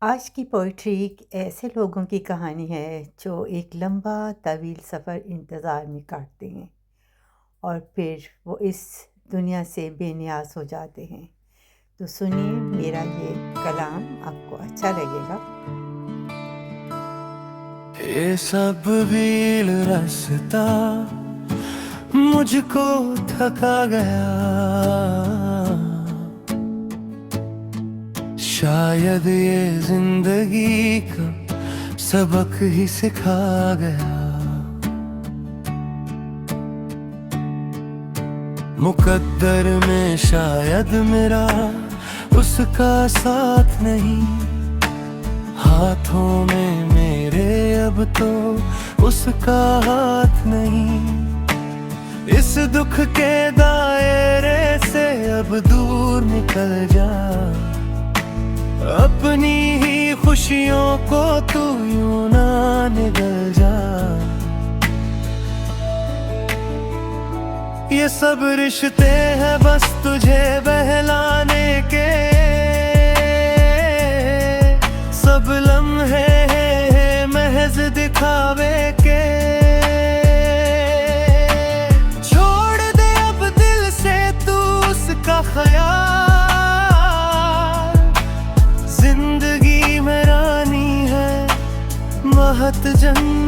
आज की पोइट्री ऐसे लोगों की कहानी है जो एक लंबा तवील सफ़र इंतज़ार में काटते हैं और फिर वो इस दुनिया से बेनियाज हो जाते हैं। तो सुनिए मेरा ये कलाम, आपको अच्छा लगेगा। ये सब भील रास्ता मुझको थका गया, शायद ये जिंदगी का सबक ही सिखा गया। मुकद्दर में शायद मेरा उसका साथ नहीं, हाथों में मेरे अब तो उसका हाथ नहीं। इस दुख के दायरे से अब दूर निकल जा, अपनी ही खुशियों को तू यूं ना निगल जा। ये सब रिश्ते हैं बस तुझे बहलाने के, सब लम्हे हैं महज दिखावे के। छोड़ दे अब दिल से तू उसका ख्याल, जिंदगी में रानी है महत जन्नत